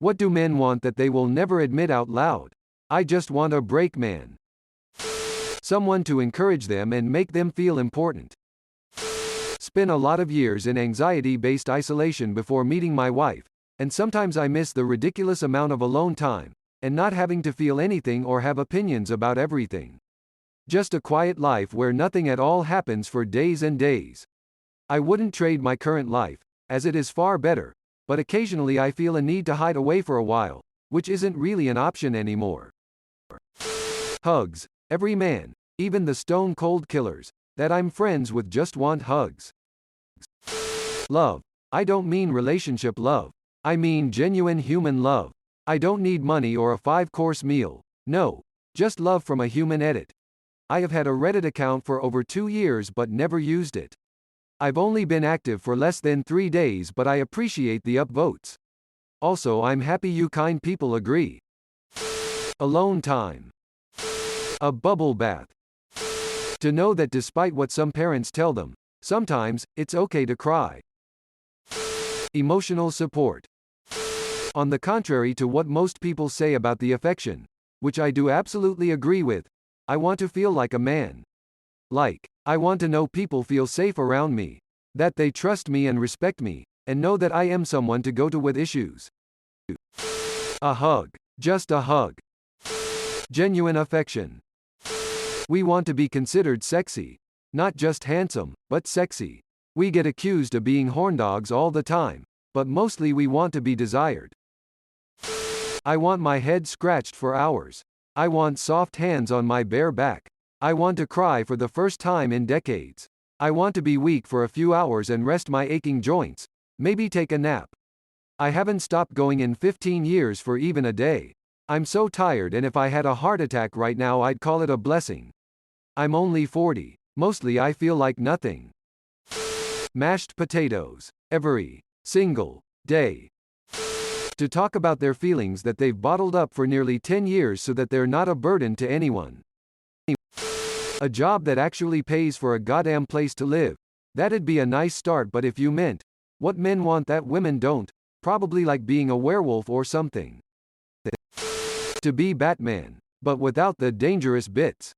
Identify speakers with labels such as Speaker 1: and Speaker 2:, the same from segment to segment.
Speaker 1: What do men want that they will never admit out loud? I just want a break man. Someone to encourage them and make them feel important. Spent a lot of years in anxiety-based isolation before meeting my wife, and sometimes I miss the ridiculous amount of alone time, and not having to feel anything or have opinions about everything. Just a quiet life where nothing at all happens for days and days. I wouldn't trade my current life, as it is far better, but occasionally I feel a need to hide away for a while, which isn't really an option anymore. Hugs. Every man, even the stone-cold killers, that I'm friends with just want hugs. Love. I don't mean relationship love. I mean genuine human love. I don't need money or a 5-course meal. No. Just love from a human edit. I have had a Reddit account for over 2 years but never used it. I've only been active for less than 3 days but I appreciate the upvotes. Also I'm happy you kind people agree. Alone time. A bubble bath. To know that despite what some parents tell them, sometimes, it's okay to cry. Emotional support. On the contrary to what most people say about the affection, which I do absolutely agree with, I want to feel like a man. Like, I want to know people feel safe around me, that they trust me and respect me, and know that I am someone to go to with issues. A hug. Just a hug. Genuine affection. We want to be considered sexy. Not just handsome, but sexy. We get accused of being horndogs all the time, but mostly we want to be desired. I want my head scratched for hours. I want soft hands on my bare back. I want to cry for the first time in decades. I want to be weak for a few hours and rest my aching joints. Maybe take a nap. I haven't stopped going in 15 years for even a day. I'm so tired, and if I had a heart attack right now I'd call it a blessing. I'm only 40. Mostly I feel like nothing. Mashed potatoes. Every single day. To talk about their feelings that they've bottled up for nearly 10 years so that they're not a burden to anyone. A job that actually pays for a goddamn place to live. That'd be a nice start, but if you meant what men want that women don't, probably like being a werewolf or something. To be Batman, but without the dangerous bits.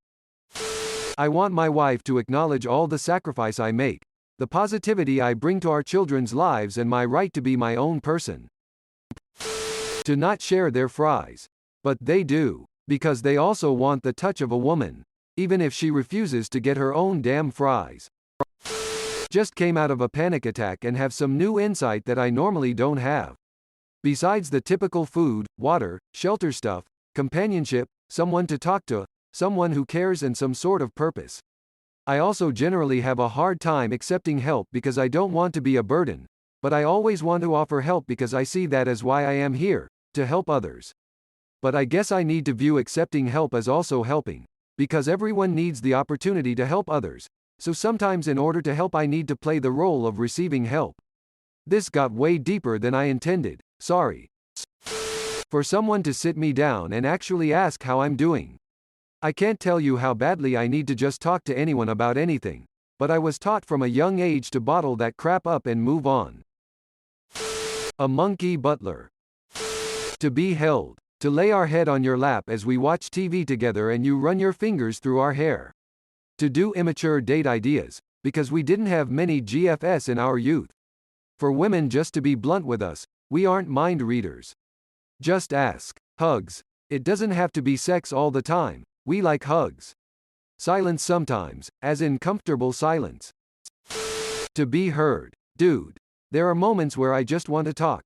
Speaker 1: I want my wife to acknowledge all the sacrifice I make, the positivity I bring to our children's lives, and my right to be my own person. To not share their fries. But they do, because they also want the touch of a woman, even if she refuses to get her own damn fries. Just came out of a panic attack and have some new insight that I normally don't have. Besides the typical food, water, shelter stuff, companionship, someone to talk to, someone who cares, and some sort of purpose. I also generally have a hard time accepting help because I don't want to be a burden, but I always want to offer help because I see that as why I am here, to help others. But I guess I need to view accepting help as also helping, because everyone needs the opportunity to help others, so sometimes in order to help I need to play the role of receiving help. This got way deeper than I intended, sorry. For someone to sit me down and actually ask how I'm doing. I can't tell you how badly I need to just talk to anyone about anything, but I was taught from a young age to bottle that crap up and move on. A monkey butler. To be held. To lay our head on your lap as we watch TV together and you run your fingers through our hair. To do immature date ideas, because we didn't have many GFS in our youth. For women just to be blunt with us, we aren't mind readers. Just ask. Hugs. It doesn't have to be sex all the time. We like hugs. Silence sometimes, as in comfortable silence. To be heard. Dude. There are moments where I just want to talk.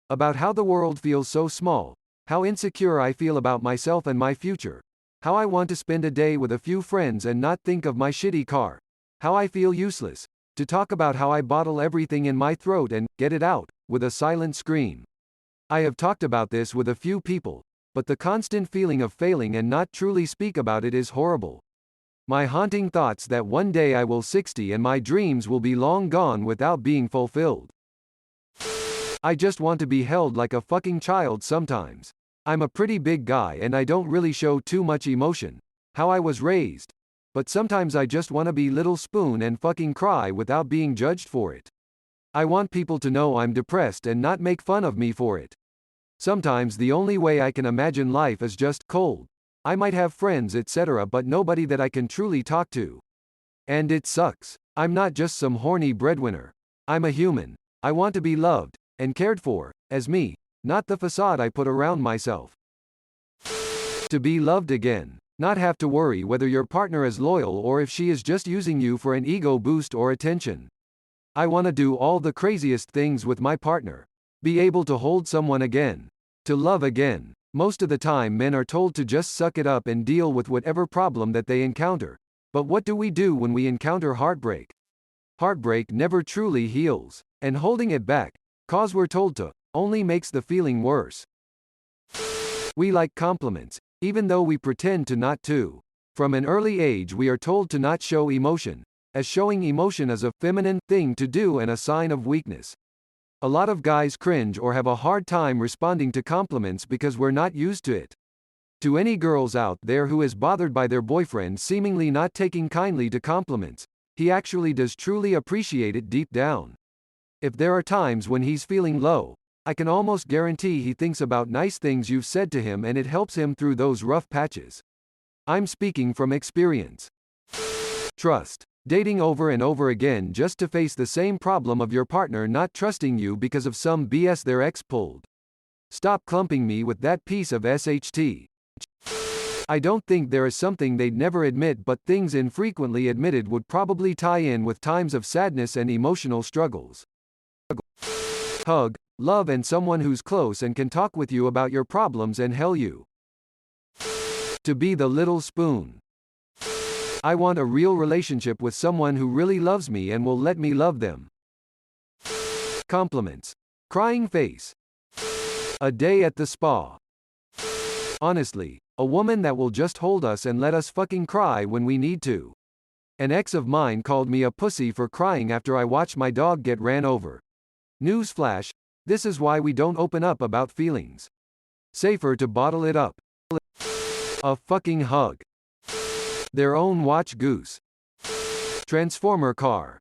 Speaker 1: About how the world feels so small, how insecure I feel about myself and my future, how I want to spend a day with a few friends and not think of my shitty car, how I feel useless, to talk about how I bottle everything in my throat and get it out, with a silent scream. I have talked about this with a few people, but the constant feeling of failing and not truly speak about it is horrible. My haunting thoughts that one day I will 60 and my dreams will be long gone without being fulfilled. I just want to be held like a fucking child sometimes. I'm a pretty big guy and I don't really show too much emotion, how I was raised. But sometimes I just want to be little spoon and fucking cry without being judged for it. I want people to know I'm depressed and not make fun of me for it. Sometimes the only way I can imagine life is just cold. I might have friends, etc., but nobody that I can truly talk to. And it sucks. I'm not just some horny breadwinner. I'm a human. I want to be loved and cared for as me, not the facade I put around myself. To be loved again. Not have to worry whether your partner is loyal or if she is just using you for an ego boost or attention. I want to do all the craziest things with my partner. Be able to hold someone again. To love again. Most of the time men are told to just suck it up and deal with whatever problem that they encounter. But what do we do when we encounter heartbreak? Heartbreak never truly heals, and holding it back, cause we're told to, only makes the feeling worse. We like compliments, even though we pretend to not to. From an early age we are told to not show emotion, as showing emotion is a feminine thing to do and a sign of weakness. A lot of guys cringe or have a hard time responding to compliments because we're not used to it. To any girls out there who is bothered by their boyfriend seemingly not taking kindly to compliments, he actually does truly appreciate it deep down. If there are times when he's feeling low, I can almost guarantee he thinks about nice things you've said to him and it helps him through those rough patches. I'm speaking from experience. Trust. Dating over and over again just to face the same problem of your partner not trusting you because of some BS their ex pulled. Stop clumping me with that piece of SHT. I don't think there is something they'd never admit, but things infrequently admitted would probably tie in with times of sadness and emotional struggles. Hug, love, and someone who's close and can talk with you about your problems and help you. To be the little spoon. I want a real relationship with someone who really loves me and will let me love them. Compliments. Crying face. A day at the spa. Honestly, a woman that will just hold us and let us fucking cry when we need to. An ex of mine called me a pussy for crying after I watched my dog get ran over. Newsflash, this is why we don't open up about feelings. Safer to bottle it up. A fucking hug. Their own watch goose. Transformer car.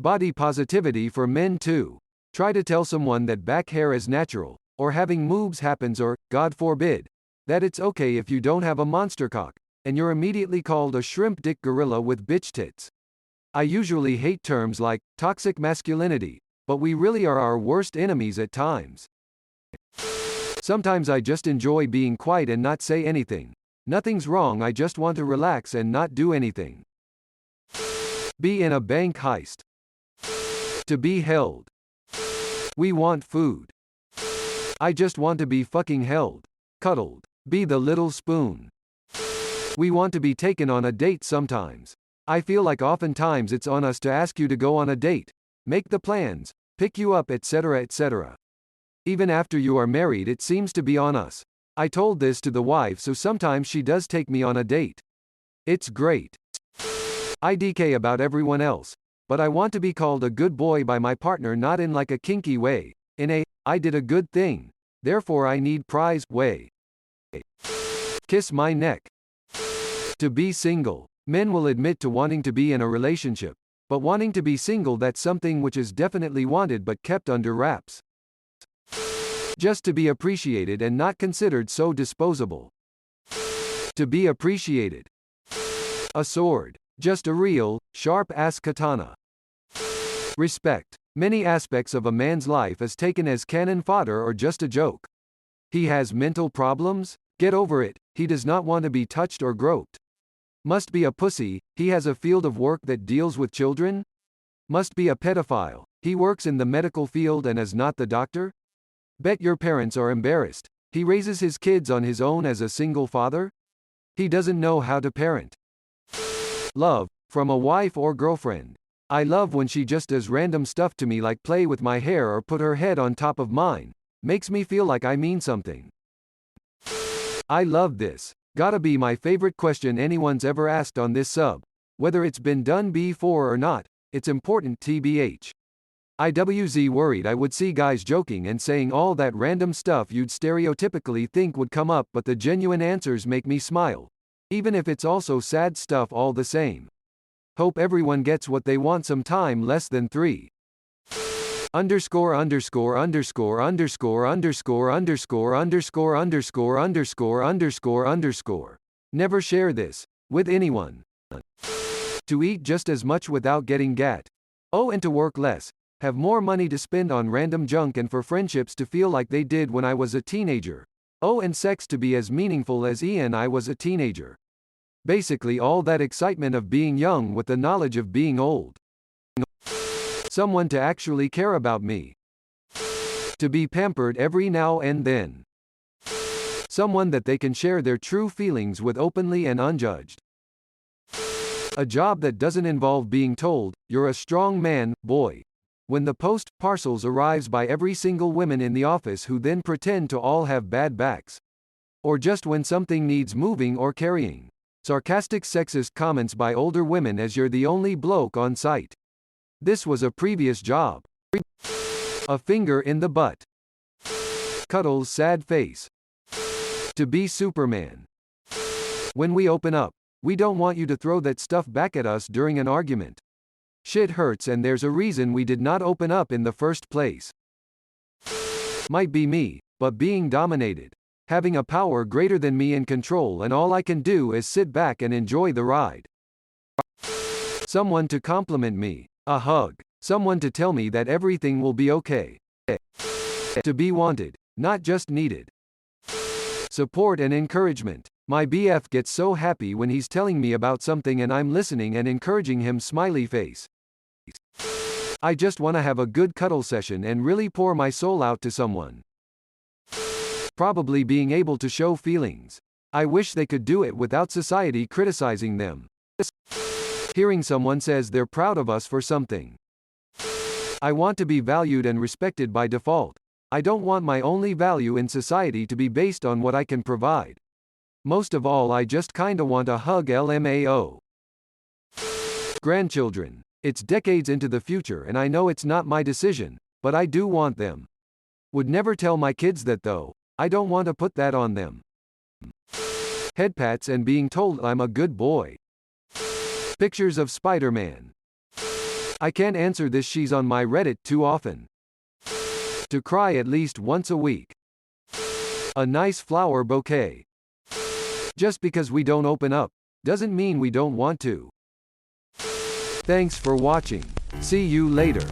Speaker 1: Body positivity for men too. Try to tell someone that back hair is natural, or having moobs happens, or, God forbid, that it's okay if you don't have a monster cock, and you're immediately called a shrimp dick gorilla with bitch tits. I usually hate terms like toxic masculinity, but we really are our worst enemies at times. Sometimes I just enjoy being quiet and not say anything. Nothing's wrong, I just want to relax and not do anything. Be in a bank heist. To be held. We want food. I just want to be fucking held. Cuddled. Be the little spoon. We want to be taken on a date sometimes. I feel like oftentimes it's on us to ask you to go on a date, make the plans, pick you up, etc., etc. Even after you are married, it seems to be on us. I told this to the wife, so sometimes she does take me on a date. It's great. I DK about everyone else, but I want to be called a good boy by my partner, not in like a kinky way, in a, I did a good thing, therefore I need prize way. Kiss my neck. To be single. Men will admit to wanting to be in a relationship, but wanting to be single, that's something which is definitely wanted but kept under wraps. Just to be appreciated and not considered so disposable. To be appreciated. A sword. Just a real, sharp-ass katana. Respect. Many aspects of a man's life is taken as cannon fodder or just a joke. He has mental problems? Get over it, he does not want to be touched or groped. Must be a pussy, he has a field of work that deals with children? Must be a pedophile, he works in the medical field and is not the doctor? Bet your parents are embarrassed. He raises his kids on his own as a single father? He doesn't know how to parent. Love, from a wife or girlfriend. I love when she just does random stuff to me, like play with my hair or put her head on top of mine. Makes me feel like I mean something. I love this. Gotta be my favorite question anyone's ever asked on this sub. Whether it's been done before or not, it's important TBH. IWZ worried I would see guys joking and saying all that random stuff you'd stereotypically think would come up, but the genuine answers make me smile. Even if it's also sad stuff all the same. Hope everyone gets what they want sometime less than 3. Underscore underscore underscore underscore underscore underscore underscore underscore underscore underscore underscore. Never share this with anyone. To eat just as much without getting gat. Oh, and to work less. Have more money to spend on random junk and for friendships to feel like they did when I was a teenager. Oh, and sex to be as meaningful as I was a teenager. Basically all that excitement of being young with the knowledge of being old. Someone to actually care about me. To be pampered every now and then. Someone that they can share their true feelings with openly and unjudged. A job that doesn't involve being told, "You're a strong man, boy." When the post parcels arrives by every single woman in the office who then pretend to all have bad backs. Or just when something needs moving or carrying. Sarcastic sexist comments by older women as you're the only bloke on site. This was a previous job. A finger in the butt. Cuddles sad face. To be Superman. When we open up, we don't want you to throw that stuff back at us during an argument. Shit hurts and there's a reason we did not open up in the first place. Might be me, but being dominated. Having a power greater than me in control and all I can do is sit back and enjoy the ride. Someone to compliment me. A hug. Someone to tell me that everything will be okay. To be wanted, not just needed. Support and encouragement. My BF gets so happy when he's telling me about something and I'm listening and encouraging him, smiley face. I just want to have a good cuddle session and really pour my soul out to someone. Probably being able to show feelings. I wish they could do it without society criticizing them. Hearing someone says they're proud of us for something. I want to be valued and respected by default. I don't want my only value in society to be based on what I can provide. Most of all, I just kinda want a hug, LMAO. Grandchildren. It's decades into the future and I know it's not my decision, but I do want them. Would never tell my kids that though. I don't want to put that on them. Headpats and being told I'm a good boy. Pictures of Spider-Man. I can't answer this, she's on my Reddit too often. To cry at least once a week. A nice flower bouquet. Just because we don't open up, doesn't mean we don't want to. Thanks for watching. See you later.